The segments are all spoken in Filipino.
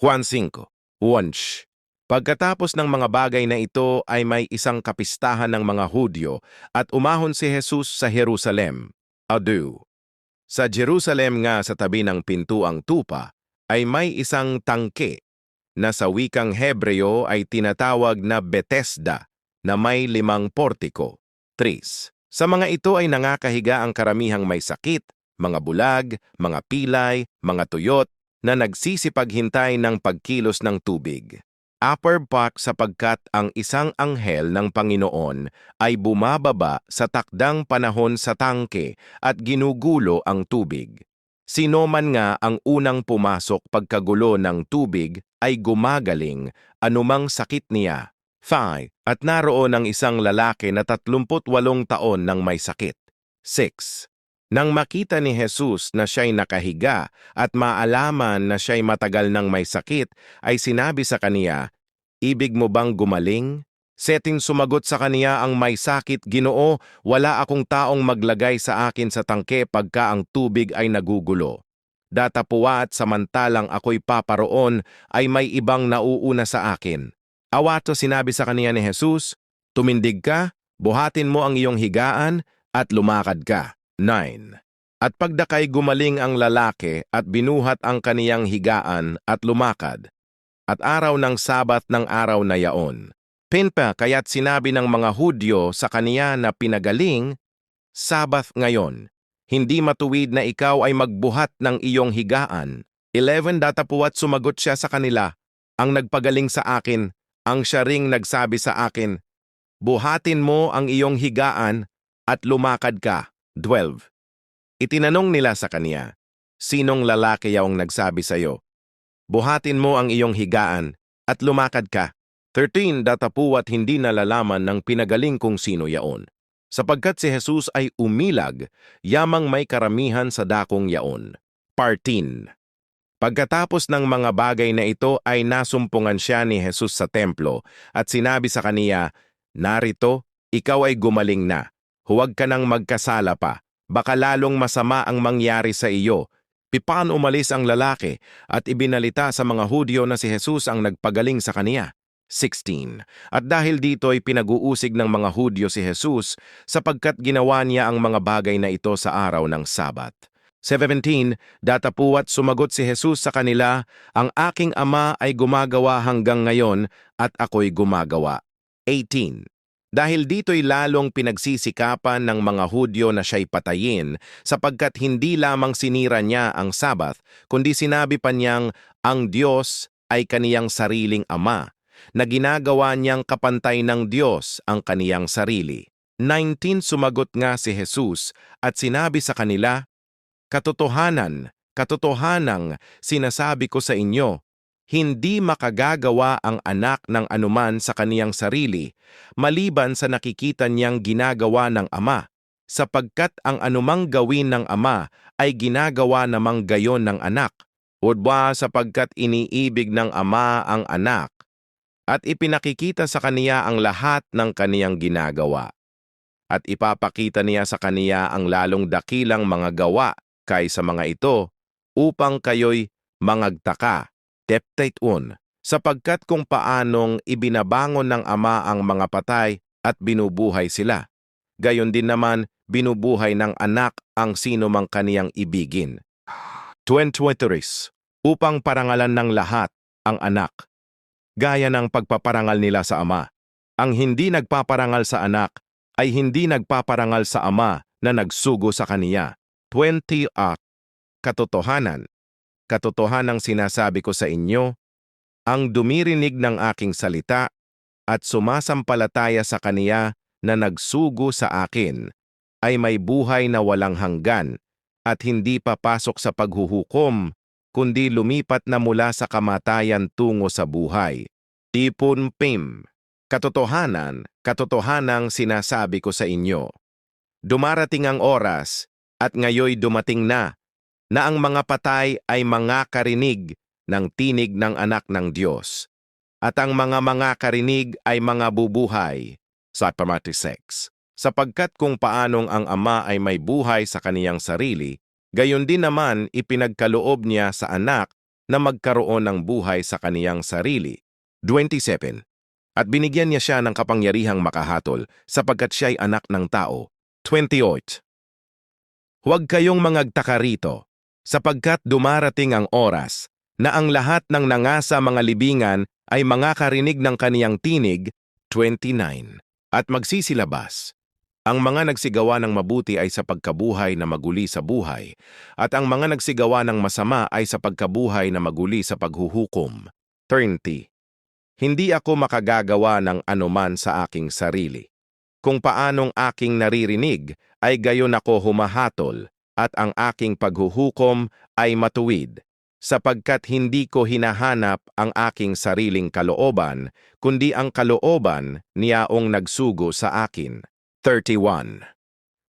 Juan 5. Wunsch. Pagkatapos ng mga bagay na ito ay may isang kapistahan ng mga Hudyo at umahon si Jesus sa Jerusalem. Adu. Sa Jerusalem nga sa tabi ng pintuang tupa ay may isang tangke na sa wikang Hebreo ay tinatawag na Bethesda na may 5 portiko. 3. Sa mga ito ay nangakahiga ang karamihang may sakit, mga bulag, mga pilay, mga tuyot na nagsisipaghintay ng pagkilos ng tubig. Upper Park sapagkat ang isang anghel ng Panginoon ay bumababa sa takdang panahon sa tangke at ginugulo ang tubig. Sino man nga ang unang pumasok pagkagulo ng tubig ay gumagaling anumang sakit niya. 5. At naroon ang isang lalaki na 38 taon nang may sakit. 6. Nang makita ni Jesus na siya'y nakahiga at maalaman na siya'y matagal nang may sakit, ay sinabi sa kaniya, "Ibig mo bang gumaling?" Seting sumagot sa kaniya ang may sakit, "Ginoo, wala akong taong maglagay sa akin sa tangke pagka ang tubig ay nagugulo. Datapuwa at samantalang ako'y paparoon ay may ibang nauuna sa akin." Awato sinabi sa kaniya ni Jesus, "Tumindig ka, buhatin mo ang iyong higaan at lumakad ka." 9. At pagdakay gumaling ang lalaki at binuhat ang kaniyang higaan at lumakad. At araw ng Sabat ng araw na yaon. Pinpa kaya't sinabi ng mga Hudyo sa kaniya na pinagaling, "Sabat ngayon, hindi matuwid na ikaw ay magbuhat ng iyong higaan." 11. Datapuat sumagot siya sa kanila, "Ang nagpagaling sa akin, ang siya ring nagsabi sa akin, buhatin mo ang iyong higaan at lumakad ka." 12. Itinanong nila sa kaniya, "Sinong lalaki yaong nagsabi sa iyo? Buhatin mo ang iyong higaan at lumakad ka." 13. Datapuat hindi nalalaman ng pinagaling kung sino yaon, sapagkat si Jesus ay umilag, yamang may karamihan sa dakong yaon. Partin. Pagkatapos ng mga bagay na ito ay nasumpungan siya ni Jesus sa templo at sinabi sa kaniya, "Narito, ikaw ay gumaling na. Huwag ka nang magkasala pa, baka lalong masama ang mangyari sa iyo." Pipan umalis ang lalaki at ibinalita sa mga Hudyo na si Jesus ang nagpagaling sa kaniya. 16. At dahil dito ay pinag-uusig ng mga Hudyo si Jesus sapagkat ginawa niya ang mga bagay na ito sa araw ng Sabat. 17. Datapuat sumagot si Jesus sa kanila, "Ang aking ama ay gumagawa hanggang ngayon at ako'y gumagawa." 18. Dahil dito'y lalong pinagsisikapan ng mga Hudyo na siya'y patayin sapagkat hindi lamang sinira niya ang Sabat, kundi sinabi pa niyang ang Diyos ay kaniyang sariling ama, na ginagawa niyang kapantay ng Diyos ang kaniyang sarili. 19. Sumagot nga si Jesus at sinabi sa kanila, "Katotohanan, katotohanang sinasabi ko sa inyo, hindi makagagawa ang anak ng anuman sa kaniyang sarili, maliban sa nakikita niyang ginagawa ng ama, sapagkat ang anumang gawin ng ama ay ginagawa namang gayon ng anak, udwa sapagkat iniibig ng ama ang anak, at ipinakikita sa kaniya ang lahat ng kaniyang ginagawa. At ipapakita niya sa kaniya ang lalong dakilang mga gawa kaysa mga ito, upang kayo'y mangagtaka. Deptate 1. Sapagkat kung paanong ibinabangon ng Ama ang mga patay at binubuhay sila, gayon din naman binubuhay ng anak ang sino mang kaniyang ibigin. 23. Upang parangalan ng lahat ang anak, gaya ng pagpaparangal nila sa Ama. Ang hindi nagpaparangal sa anak ay hindi nagpaparangal sa Ama na nagsugo sa kaniya. 20. Katotohanan. Katotohanang sinasabi ko sa inyo, ang dumirinig ng aking salita at sumasampalataya sa kaniya na nagsugo sa akin ay may buhay na walang hanggan at hindi papasok sa paghuhukom, kundi lumipat na mula sa kamatayan tungo sa buhay. Tipon Pim. Katotohanan, katotohanang sinasabi ko sa inyo, dumarating ang oras at ngayoy dumating na ang mga patay ay mangakarinig ng tinig ng anak ng Diyos, at ang mga mangakarinig ay mga bubuhay. Sa Matthew 6. Sapagkat kung paanong ang ama ay may buhay sa kaniyang sarili, gayon din naman ipinagkaloob niya sa anak na magkaroon ng buhay sa kaniyang sarili. 27. At binigyan niya siya ng kapangyarihang makahatol sapagkat siya'y anak ng tao. 28. Huwag kayong mangagtaka rito, sapagkat dumarating ang oras na ang lahat ng nangasa mga libingan ay makakarinig ng kaniyang tinig. 29. At magsisilabas. Ang mga nagsigawa ng mabuti ay sa pagkabuhay na maguli sa buhay, at ang mga nagsigawa ng masama ay sa pagkabuhay na maguli sa paghuhukom. 30. Hindi ako makagagawa ng anuman sa aking sarili. Kung paanong aking naririnig, ay gayon ako humahatol, at ang aking paghuhukom ay matuwid, sapagkat hindi ko hinahanap ang aking sariling kalooban, kundi ang kalooban niyaong nagsugo sa akin. 31.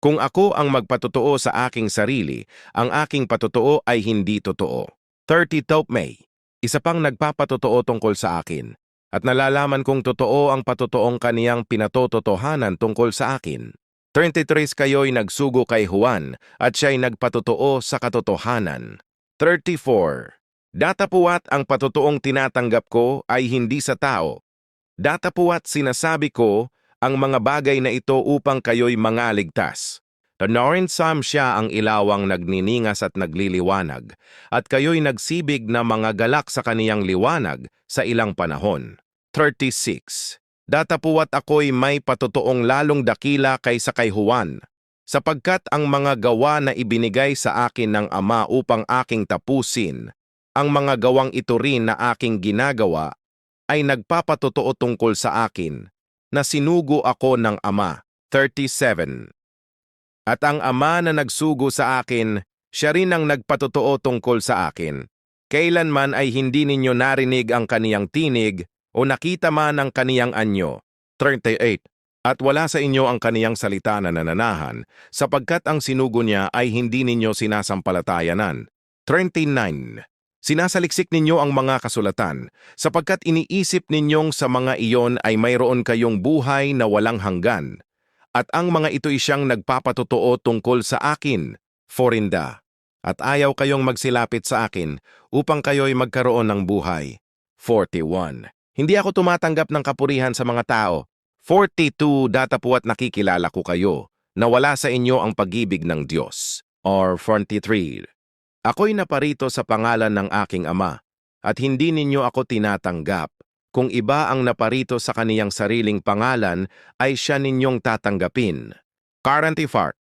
Kung ako ang magpatotoo sa aking sarili, ang aking patotoo ay hindi totoo. 30. May. Isa pang nagpapatotoo tungkol sa akin, at nalalaman kong totoo ang patotoong kaniyang pinatototohanan tungkol sa akin. 33. Kayo'y nagsugo kay Juan, at siya'y nagpatotoo sa katotohanan. 34. Datapuwat ang patotoong tinatanggap ko ay hindi sa tao. Datapuwat sinasabi ko ang mga bagay na ito upang kayo'y mangaligtas. Tanorin-sam siya ang ilawang nagniningas at nagliliwanag, at kayo'y nagsibig na mga galak sa kaniyang liwanag sa ilang panahon. 36. Datapuwat ako'y may patotoong lalong dakila kaysa kay Juan, sapagkat ang mga gawa na ibinigay sa akin ng Ama upang aking tapusin, ang mga gawang ito rin na aking ginagawa, ay nagpapatotoo tungkol sa akin, na sinugo ako ng Ama. 37. At ang Ama na nagsugo sa akin, siya rin ang nagpatotoo tungkol sa akin. Kailanman ay hindi ninyo narinig ang kaniyang tinig o nakita man ang kaniyang anyo. 38. At wala sa inyo ang kaniyang salita na nananahan, sapagkat ang sinugo niya ay hindi ninyo sinasampalatayanan. 39. Sinasaliksik ninyo ang mga kasulatan, sapagkat iniisip ninyong sa mga iyon ay mayroon kayong buhay na walang hanggan, at ang mga ito'y siyang nagpapatotoo tungkol sa akin. 40. At ayaw kayong magsilapit sa akin upang kayo'y magkaroon ng buhay. 41. Hindi ako tumatanggap ng kapurihan sa mga tao. 42. Datapuwat nakikilala ko kayo, na wala sa inyo ang pag-ibig ng Diyos. Or 43. Ako'y naparito sa pangalan ng aking Ama, at hindi ninyo ako tinatanggap. Kung iba ang naparito sa kaniyang sariling pangalan, ay siya ninyong tatanggapin. 44.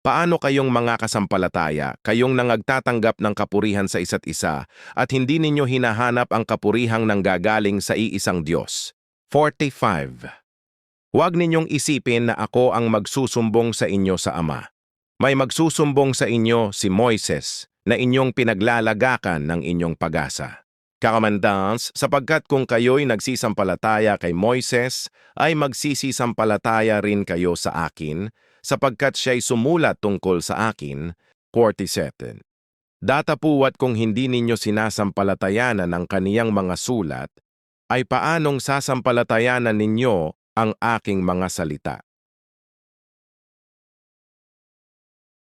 Paano kayong mga kasampalataya, kayong nangagtatanggap ng kapurihan sa isa't isa, at hindi ninyo hinahanap ang kapurihang nanggagaling sa iisang Diyos? 45. Huwag ninyong isipin na ako ang magsusumbong sa inyo sa Ama. May magsusumbong sa inyo si Moises, na inyong pinaglalagakan ng inyong pag-asa. Kakamandans, sapagkat kung kayo'y nagsisampalataya kay Moises, ay magsisisampalataya rin kayo sa akin, sapagkat siya'y sumulat tungkol sa akin. 47. Datapuwat kung hindi ninyo sinasampalatayanan ang kaniyang mga sulat, ay paanong sasampalatayanan ninyo ang aking mga salita?